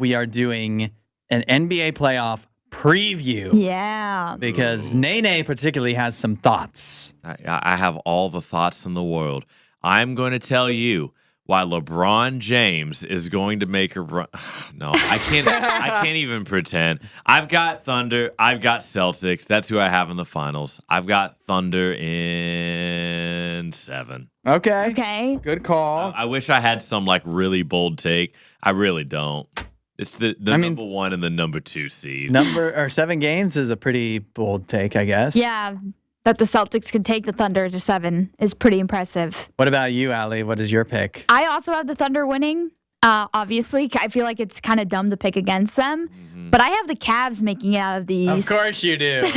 we are doing an NBA playoff preview. Yeah. Because Nene particularly has some thoughts. I have all the thoughts in the world. I'm going to tell you why LeBron James is going to make a run. No, I can't. I can't even pretend. I've got Thunder. I've got Celtics. That's who I have in the finals. I've got Thunder in 7. Okay. Good call. I wish I had some like really bold take. I really don't. It's the number 1 and the number 2 seed. 7 games is a pretty bold take, I guess. Yeah. That the Celtics can take the Thunder to 7 is pretty impressive. What about you, Allie? What is your pick? I also have the Thunder winning. Obviously, I feel like it's kind of dumb to pick against them. But I have the Cavs making it out of the East. Of course you do.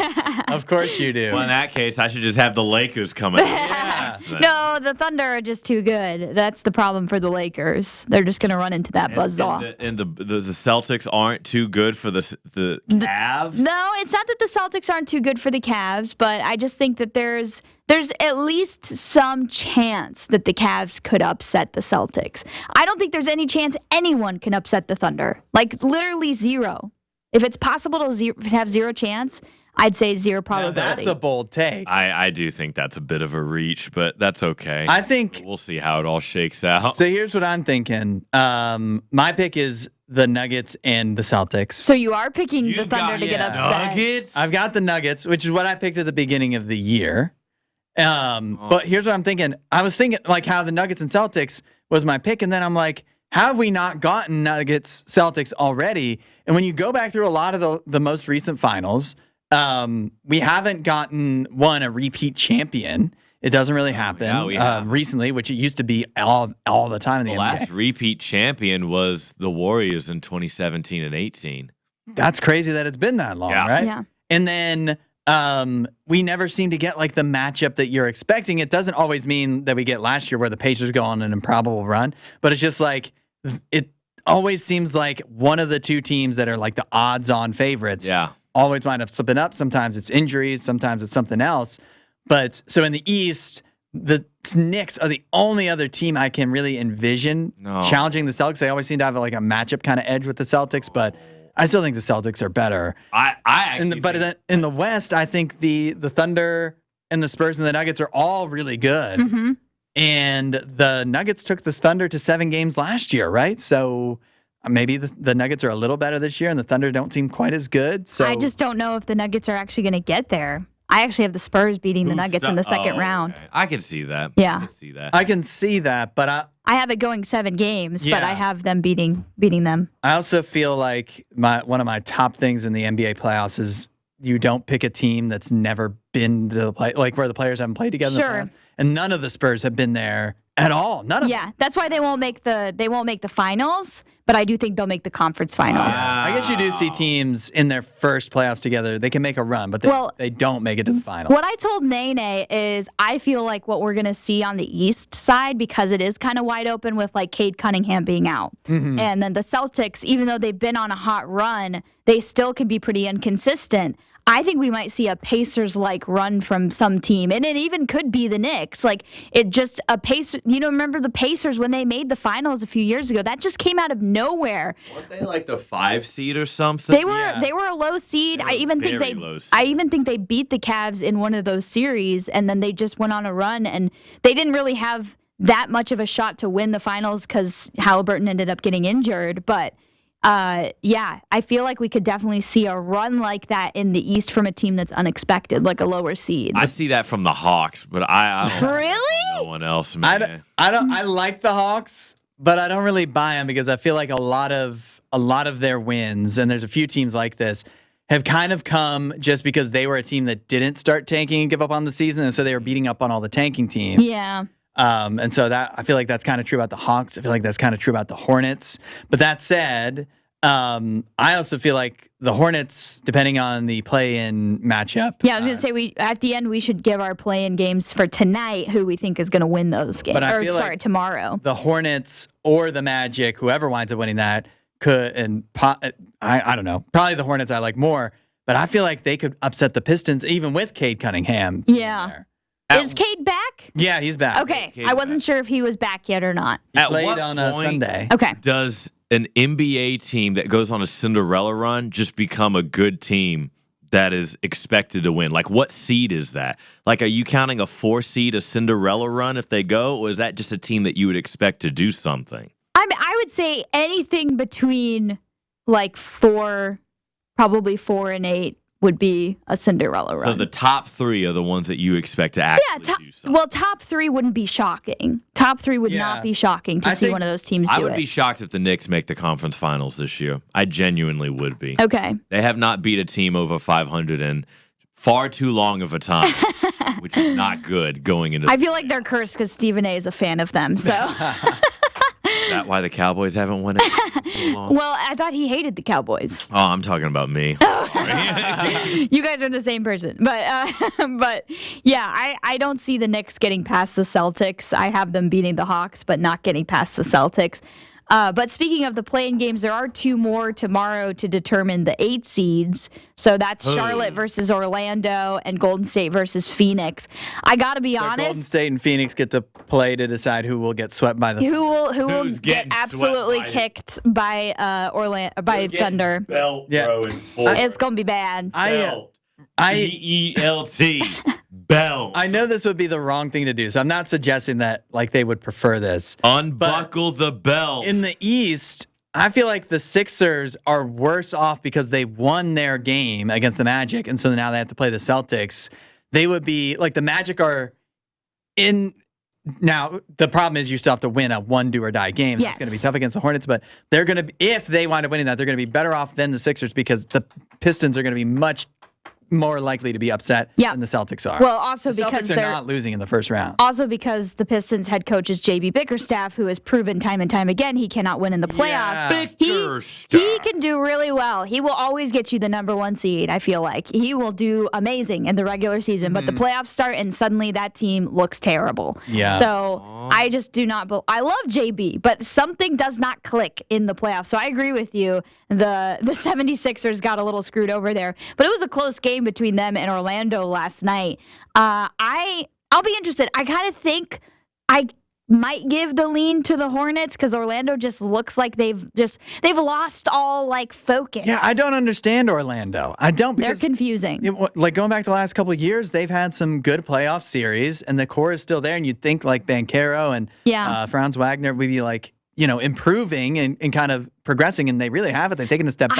Of course you do. Well, in that case, I should just have the Lakers coming. No, the Thunder are just too good. That's the problem for the Lakers. They're just going to run into that buzzsaw. And the Celtics aren't too good for the Cavs? No, it's not that the Celtics aren't too good for the Cavs, but I just think that there's at least some chance that the Cavs could upset the Celtics. I don't think there's any chance anyone can upset the Thunder. Like, literally zero. If it's possible to have zero chance, I'd say zero probability. Now that's a bold take. I do think that's a bit of a reach, but that's okay. I think we'll see how it all shakes out. So here's what I'm thinking. My pick is the Nuggets and the Celtics. So you are picking the Thunder to get upset. Nuggets? I've got the Nuggets, which is what I picked at the beginning of the year. But here's what I'm thinking. I was thinking like how the Nuggets and Celtics was my pick, and then I'm like, how have we not gotten Nuggets Celtics already? And when you go back through a lot of the most recent finals, we haven't gotten a repeat champion. It doesn't really happen recently, which it used to be all the time in the NBA. The last repeat champion was the Warriors in 2017 and 18. That's crazy that it's been that long, right? Yeah. And then we never seem to get like the matchup that you're expecting. It doesn't always mean that we get last year where the Pacers go on an improbable run, but it's just like it always seems like one of the two teams that are like the odds-on favorites always wind up slipping up. Sometimes it's injuries, sometimes it's something else. But so in the East, the Knicks are the only other team I can really envision challenging the Celtics. They always seem to have like a matchup kind of edge with the Celtics, but I still think the Celtics are better. In the West, I think the Thunder and the Spurs and the Nuggets are all really good. Mm-hmm. And the Nuggets took the Thunder to 7 games last year, right? So maybe the Nuggets are a little better this year, and the Thunder don't seem quite as good. So I just don't know if the Nuggets are actually going to get there. I actually have the Spurs beating the Nuggets in the second round. Okay. I can see that. Yeah. I can see that, but I have it going 7 games, but I have them beating them. I also feel like one of my top things in the NBA playoffs is you don't pick a team that's never been to the play, like where the players haven't played together. Sure. In the playoffs, and none of the Spurs have been there at all. None of them. Yeah, that's why they won't make the finals, but I do think they'll make the conference finals. I guess you do see teams in their first playoffs together. They can make a run, but they don't make it to the final. What I told Nene is I feel like what we're going to see on the East side, because it is kind of wide open with like Cade Cunningham being out. Mm-hmm. And then the Celtics, even though they've been on a hot run, they still can be pretty inconsistent. I think we might see a Pacers-like run from some team, and it even could be the Knicks. Like, it just a Pacer. Remember the Pacers when they made the finals a few years ago? That just came out of nowhere. Weren't they like the 5 seed or something? They were a low seed. I even think they beat the Cavs in one of those series, and then they just went on a run, and they didn't really have that much of a shot to win the finals because Halliburton ended up getting injured, but. I feel like we could definitely see a run like that in the East from a team that's unexpected, like a lower seed. I see that from the Hawks, but I don't really? No one else, man. I like the Hawks, but I don't really buy them because I feel like a lot of their wins, and there's a few teams like this, have kind of come just because they were a team that didn't start tanking and give up on the season, and so they were beating up on all the tanking teams. Yeah. And so I feel like that's kind of true about the Hawks. I feel like that's kind of true about the Hornets. But that said, I also feel like the Hornets, depending on the play-in matchup. Yeah, I was going to say at the end we should give our play-in games for tonight who we think is going to win those games. But tomorrow. The Hornets or the Magic, whoever winds up winning that, could, and I don't know, probably the Hornets I like more. But I feel like they could upset the Pistons even with Cade Cunningham. Yeah. Is Cade back? Yeah, he's back. Okay, I wasn't sure if he was back yet or not. He played on a Sunday. Okay. Does an NBA team that goes on a Cinderella run just become a good team that is expected to win? Like, what seed is that? Like, are you counting a 4 seed, a Cinderella run if they go, or is that just a team that you would expect to do something? I mean, I would say anything between like 4, probably 4 and 8 would be a Cinderella run. So the top 3 are the ones that you expect to actually do something. Well, top 3 wouldn't be shocking. Top 3 would Yeah. not be shocking to see one of those teams do I would it. be shocked if the Knicks make the conference finals this year. I genuinely would be. Okay. They have not beat a team over 500 in far too long of a time, which is not good going into. I feel like they're cursed because Stephen A is a fan of them. So, Is that why the Cowboys haven't won it in so long? well, I thought he hated the Cowboys. Oh, I'm talking about me. You guys are the same person, but yeah, I don't see the Knicks getting past the Celtics. I have them beating the Hawks, but not getting past the Celtics. But speaking of the play-in games, there are 2 more tomorrow to determine the 8 seeds. So that's Charlotte versus Orlando and Golden State versus Phoenix. I got to be honest. Golden State and Phoenix get to play to decide who will get swept by the. Who will Who's get getting absolutely swept by kicked by Orlando by Thunder? Belt, Yeah. bro, in 4. It's gonna be bad. Belt. I BELT. Belt. I know this would be the wrong thing to do, so I'm not suggesting that like they would prefer this. Unbuckle the belt. In the East, I feel like the Sixers are worse off because they won their game against the Magic, and so now they have to play the Celtics. They would be like the Magic are in. Now, the problem is you still have to win a 1 do or die game. Yes. That's going to be tough against the Hornets, but they're going to, if they wind up winning that, they're going to be better off than the Sixers because the Pistons are going to be much more likely to be upset than the Celtics are. Well, also the because Celtics are they're not losing in the first round. Also because the Pistons head coach is JB Bickerstaff, who has proven time and time again he cannot win in the playoffs. Yeah. He can do really well. He will always get you the number 1 seed, I feel like. He will do amazing in the regular season, but the playoffs start and suddenly that team looks terrible. Yeah. So I just do not I love JB, but something does not click in the playoffs. So I agree with you. The 76ers got a little screwed over there, but it was a close game between them and Orlando last night. I'll be interested. I kind of think I might give the lean to the Hornets because Orlando just looks like they've lost all like focus. Yeah, I don't understand Orlando. I don't They're because confusing. like going back to the last couple of years, they've had some good playoff series, and the core is still there. And you'd think like Banchero and Franz Wagner would be like improving and kind of progressing, and they really haven't. They've taken a step back.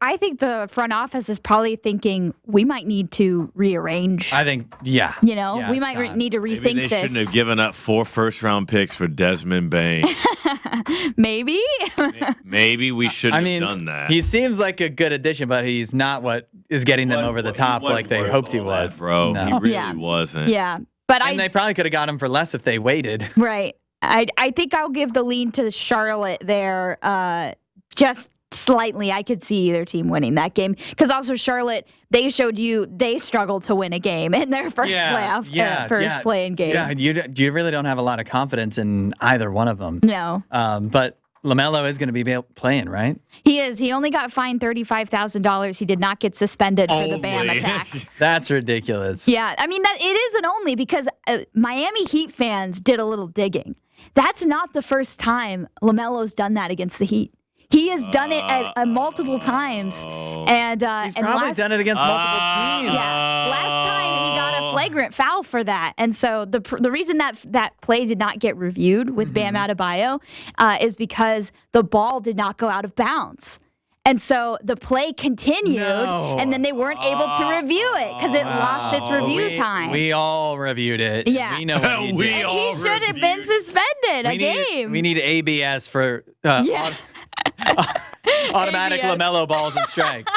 I think the front office is probably thinking we might need to rearrange. I think, yeah. We might need to rethink Maybe they this. shouldn't have given up 4 first-round picks for Desmond Bain. Maybe. Maybe we shouldn't have done that. He seems like a good addition, but he's not what is getting them over the top like they hoped he was. Bro. No. He really wasn't. Yeah. But And they probably could have got him for less if they waited. Right. I think I'll give the lean to Charlotte there, just slightly. I could see either team winning that game because also Charlotte, they showed you they struggled to win a game in their first play-in game. Yeah, you really don't have a lot of confidence in either one of them. No. But LaMelo is going to be playing, right? He is. He only got fined $35,000. He did not get suspended for the Bam attack. That's ridiculous. Yeah, I mean, it is an only because Miami Heat fans did a little digging. That's not the first time LaMelo's done that against the Heat. He has done it multiple times, and He's probably done it against multiple teams. Yeah, last time he got a flagrant foul for that, and so the reason that play did not get reviewed with Bam Adebayo is because the ball did not go out of bounds. And so the play continued, and then they weren't able to review it because it lost its review time. We all reviewed it. Yeah. We know what he did. He should have been suspended a game. We need ABS for automatic ABS. LaMelo balls and strikes.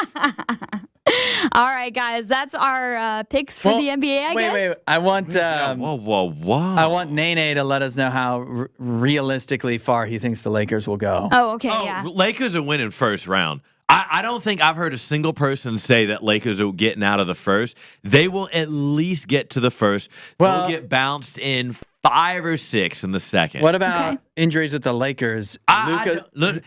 All right, guys, that's our picks for the NBA, I guess. Wait. I want Whoa. I want Nene to let us know how realistically far he thinks the Lakers will go. Oh, okay, yeah. Lakers are winning first round. I don't think I've heard a single person say that Lakers are getting out of the first. They will at least get to the first. They'll get bounced in 5 or 6 in the second. What about injuries with the Lakers?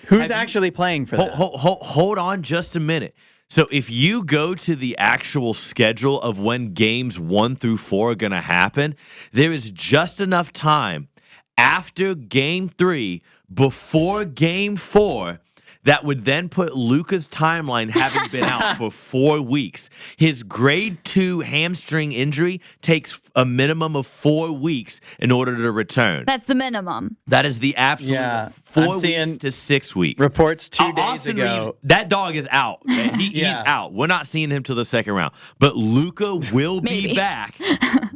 Who's actually playing for them? Hold on just a minute. So if you go to the actual schedule of when games 1 through 4 are going to happen, there is just enough time after game 3 before game 4 that would then put Luka's timeline having been out for 4 weeks. His grade 2 hamstring injury takes a minimum of 4 weeks in order to return. That's the minimum. That is the absolute Yeah, 4 I'm weeks seeing to 6 weeks. Reports 2 days Austin ago. Reeves, that dog is out. He's out. We're not seeing him till the second round. But Luka will be Maybe. back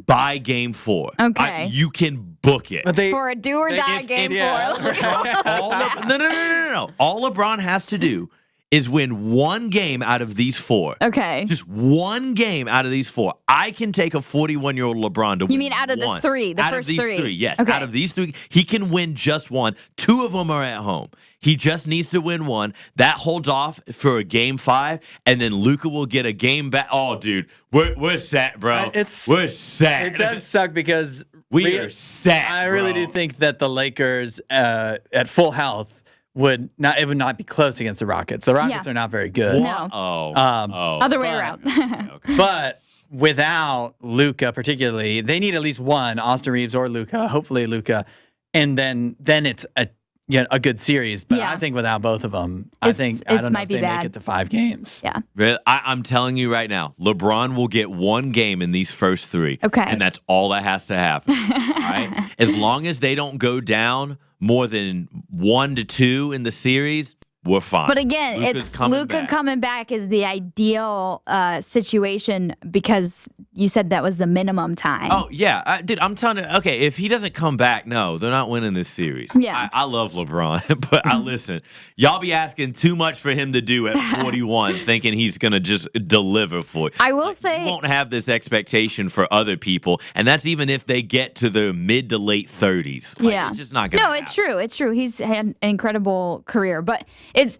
by game 4. Okay. You can book it. But they, For a do or die game yeah. 4. No. All LeBron has to do is win one game out of these 4. Okay. Just one game out of these 4. I can take a 41-year-old LeBron to win. You mean out of the one. 3, the out first of these 3? Yes, Okay. out of these 3, he can win just one. 2 of them are at home. He just needs to win one. That holds off for a game 5, and then Luka will get a game back. Oh, dude, we're set, bro. We're set. It does suck because we are set. I really do think that the Lakers at full health would not be close against the Rockets. The Rockets Yeah. are not very good. No. Other way around. Okay. But without Luka, particularly, they need at least one, Austin Reeves or Luka. Hopefully Luka, and then it's a good series. But Yeah. I think without both of them, I It's- think it's I don't know might if be they bad. make it to 5 games. Yeah. Really? I'm telling you right now, LeBron will get one game in these first 3. Okay. And that's all that has to happen. All right? As long as they don't go down more than 1 to 2 in the series, we're fine. But again, Luka's it's coming Luka back. coming back is the ideal situation because you said that was the minimum time. Oh, yeah. Dude, I'm telling you, okay, if he doesn't come back, no, they're not winning this series. Yeah. I love LeBron, but listen, y'all be asking too much for him to do at 41, thinking he's going to just deliver for you. I will say, You won't have this expectation for other people, and that's even if they get to the mid to late 30s. yeah, It's just not going to No, it's true. It's true. He's had an incredible career, but it's.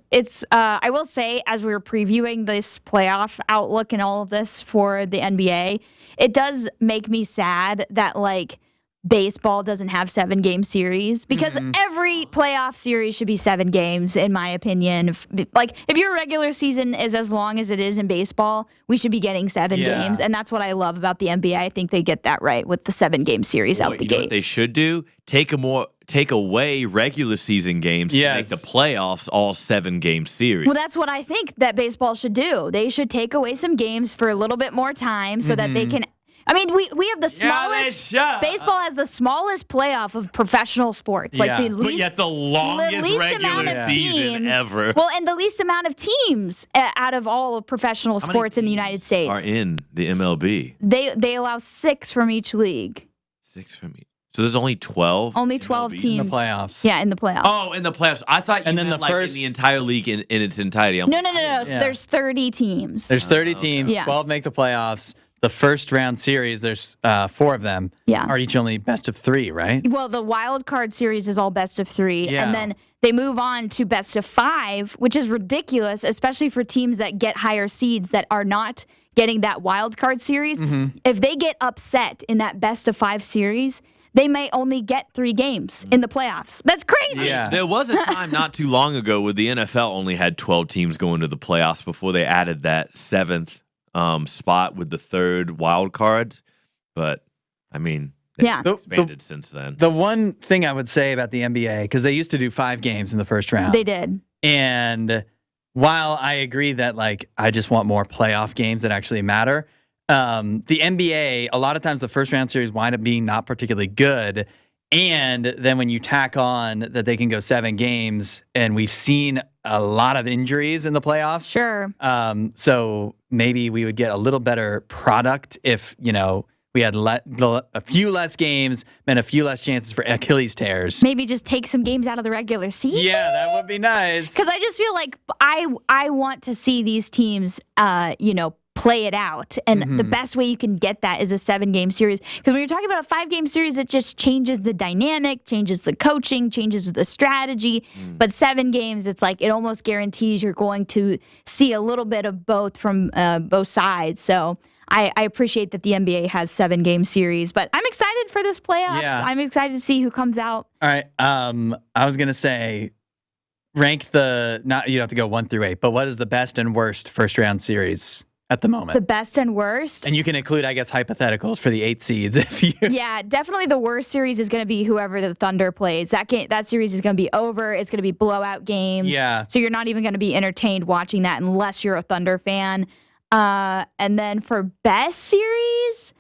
I will say, as we were previewing this playoff outlook and all of this for the NBA, it does make me sad that baseball doesn't have 7-game series because every playoff series should be 7 games, in my opinion. If your regular season is as long as it is in baseball, we should be getting 7 Yeah. games, and that's what I love about the NBA. I think they get that right with the 7-game series out the You know what gate. they should do? Take away regular season games to make Yes. the playoffs all 7-game series. Well, that's what I think that baseball should do. They should take away some games for a little bit more time so that they can. I mean, we have the smallest. Baseball has the smallest playoff of professional sports. Yeah. The But least, yet the longest least regular amount of season teams, ever. Well, and the least amount of teams out of all of professional How many sports in the teams United States. are in the MLB. They allow 6 from each league. 6 from each. So there's only 12? Only 12 MLB? teams. In the playoffs. Yeah, in the playoffs. Oh, in the playoffs. I thought you And then meant the in first- the entire league in its entirety. I'm no. like, Yeah. There's 30 teams. There's 30 okay. teams, Yeah. 12 make the playoffs. The first round series, there's 4 of them Yeah. are each only best of 3, right? Well, the wild card series is all best of 3, Yeah. and then they move on to best of 5, which is ridiculous, especially for teams that get higher seeds that are not getting that wild card series. If they get upset in that best of 5 series, they may only get 3 games in the playoffs. That's crazy. Yeah. There was a time not too long ago where the NFL only had 12 teams going to the playoffs before they added that 7th spot with the 3rd wild card. But, I mean, they've Yeah. expanded since then. The one thing I would say about the NBA, because they used to do 5 games in the first round. They did. And while I agree that I just want more playoff games that actually matter, the NBA, a lot of times the first round series wind up being not particularly good. And then when you tack on that they can go 7 games, and we've seen a lot of injuries in the playoffs. Sure. So maybe we would get a little better product if, we had a few less games and a few less chances for Achilles tears. Maybe just take some games out of the regular season. Yeah, that would be nice. Because I just feel like I want to see these teams, play it out. And the best way you can get that is a 7-game series. Because when you're talking about a 5-game series, it just changes the dynamic, changes the coaching, changes the strategy. But 7 games, it's like it almost guarantees you're going to see a little bit of both from both sides. So I appreciate that the NBA has 7-game series. But I'm excited for this playoffs. Yeah. I'm excited to see who comes out. All right. I was gonna say, rank you don't have to go 1 through 8, but what is the best and worst first round series at the The moment. best and worst. And you can include, I guess, hypotheticals for the 8 seeds if you. Yeah, definitely the worst series is going to be whoever the Thunder plays. That series is going to be over. It's going to be blowout games. Yeah. So you're not even going to be entertained watching that unless you're a Thunder fan. And then for best series,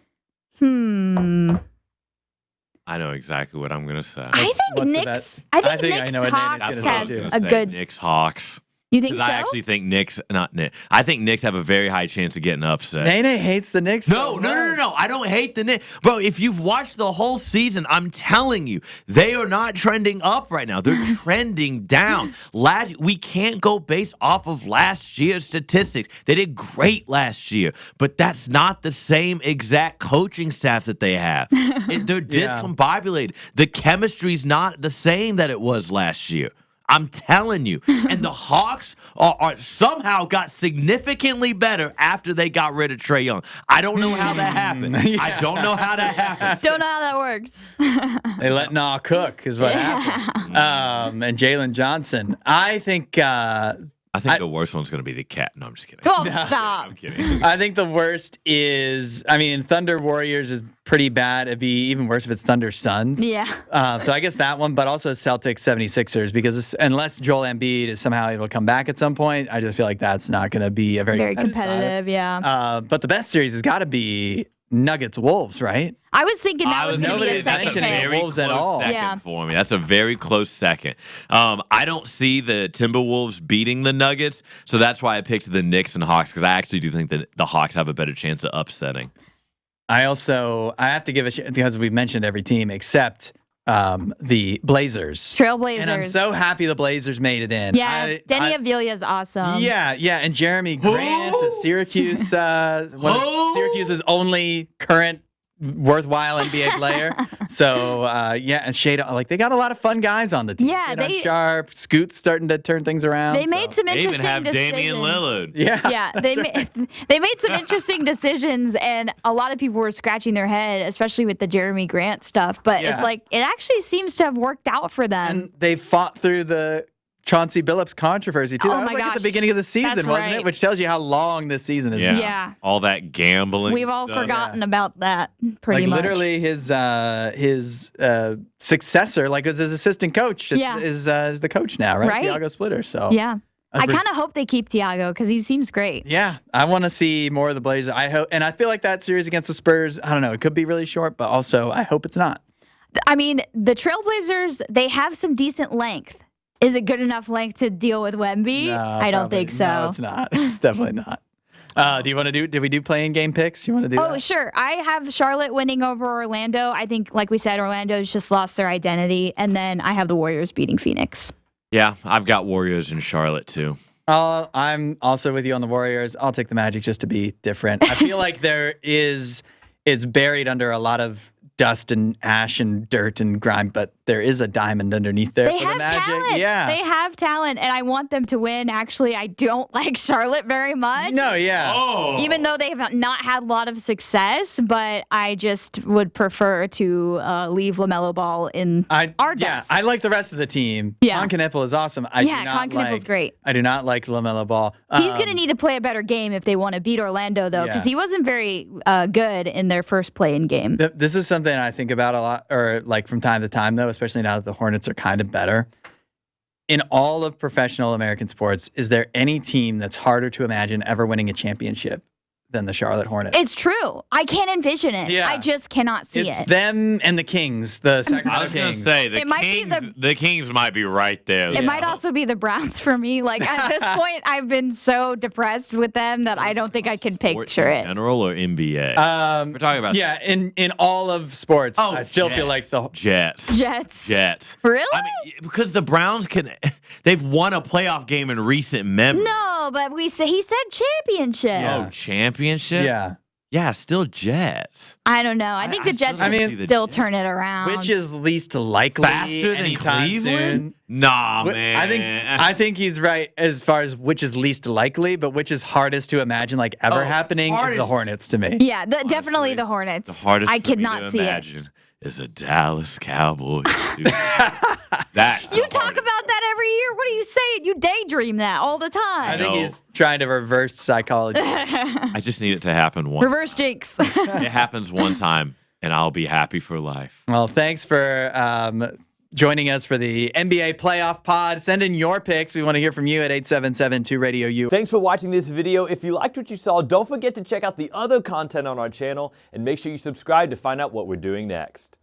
I know exactly what I'm gonna say. I think What's the Knicks. best? I I think think I Knicks know what Nate is Hawks gonna That's what I has was do. gonna a say. good. Knicks Hawks. You think Because so? I actually think Knicks, not Knicks. I think Knicks have a very high chance of getting upset. Nene hates the Knicks. No, so no, no, no, much. no. I don't hate the Knicks. Bro, if you've watched the whole season, I'm telling you, they are not trending up right now. They're trending down. We can't go based off of last year's statistics. They did great last year, but that's not the same exact coaching staff that they have. They're discombobulated. The chemistry's not the same that it was last year. I'm telling you. And the Hawks are somehow got significantly better after they got rid of Trae Young. I don't know how that happened. I don't know how that happened. Don't know how that works. They let Nah cook is what happened. And Jalen Johnson. I think The worst one's going to be the Cat. No, I'm just kidding. Oh, stop. I'm kidding. I think the worst is, Thunder Warriors is pretty bad. It'd be even worse if it's Thunder Suns. Yeah. So I guess that one, but also Celtics 76ers, because unless Joel Embiid is somehow able to come back at some point, I just feel like that's not going to be a very competitive. Yeah. But the best series has got to be Nuggets Wolves, right? I was thinking that was going to be nobody a second mentioning pick. very Wolves at close all. second Yeah. for me. That's a very close second. I don't see the Timberwolves beating the Nuggets, so that's why I picked the Knicks and Hawks, because I actually do think that the Hawks have a better chance of upsetting. I have to give a because we've mentioned every team except the Blazers. Trailblazers. And I'm so happy the Blazers made it in. Yeah. Denny Avila is awesome. Yeah, and Jeremy Grant, Syracuse, Syracuse's only current worthwhile NBA player. So and Shade, they got a lot of fun guys on the team. Yeah, Shadon Sharp, Scoot's starting to turn things around. They made some They interesting even have decisions. Damian Lillard. Yeah, Yeah, they made some interesting decisions, and a lot of people were scratching their head, especially with the Jeremy Grant stuff. But Yeah. it's like it actually seems to have worked out for them. and they fought through the Chauncey Billups controversy too. Oh That was my at the gosh. beginning of the season, That's wasn't it? right. Which tells you how long this season has been. Yeah. All that gambling. We've all stuff. forgotten about that pretty much. Literally his successor, as his assistant coach, is the coach now, right? Right. Thiago Splitter. So Yeah. I was- kind of hope they keep Thiago because he seems great. yeah, I want to see more of the Blazers. I hope, and I feel like that series against the Spurs, I don't know, it could be really short, but also I hope it's not. I mean, the Trailblazers, they have some decent length. Is it good enough length to deal with Wemby? No, I don't probably- think so. No, it's not. It's definitely not. Do you want to do? Did we do playing game picks? You want to do? Oh, that? sure. I have Charlotte winning over Orlando. I think, like we said, Orlando's just lost their identity. And then I have the Warriors beating Phoenix. Yeah, I've got Warriors in Charlotte too. I'm also with you on the Warriors. I'll take the Magic just to be different. I feel like it's buried under a lot of dust and ash and dirt and grime, but there is a diamond underneath there They for the have Magic. talent. Yeah. They have talent, and I want them to win. Actually, I don't like Charlotte very much. No, yeah. Oh. Even though they have not had a lot of success, but I just would prefer to leave LaMelo Ball in our dust. I like the rest of the team. Yeah. Con Knueppel is awesome. I do not Con Knueppel's great. I do not like LaMelo Ball. He's going to need to play a better game if they want to beat Orlando, though, because he wasn't very good in their first play-in game. This is something I think about a lot, or from time to time, though, especially now that the Hornets are kind of better. In all of professional American sports, is there any team that's harder to imagine ever winning a championship than the Charlotte Hornets? It's true. I can't envision it. Yeah. I just cannot see It's it. them and the Kings, the I Sacramento was going to Kings. say It might be the Kings might be right there. It might also be the Browns for me. At this point, I've been so depressed with them that I don't think I can Sports picture in it. general or NBA? We're talking about in all of sports. I still feel like the Jets. Jets. Really? I mean, because the Browns they've won a playoff game in recent memory. No, but he said championship. Yeah. Oh, championship? yeah. Yeah, still Jets. I don't know. I think the Jets still will don't see the still Jets. turn it around. Which is least likely Faster than anytime Cleveland? soon. Nah, Wh- man. I think he's right as far as which is least likely, but which is hardest to imagine ever happening is the hardest- Hornets to me. yeah, definitely the Hornets. the hardest I for could me not to see imagine is a Dallas Cowboys suit. That's You talk about that every year. What are you saying? You daydream that all the I time. think know. he's trying to reverse psychology. I just need it to happen once. Reverse jinx. It happens one time, and I'll be happy for life. Well, thanks for joining us for the NBA playoff pod. Send in your picks. We want to hear from you at 877-2-RADIO-U. Thanks for watching this video. If you liked what you saw, don't forget to check out the other content on our channel and make sure you subscribe to find out what we're doing next.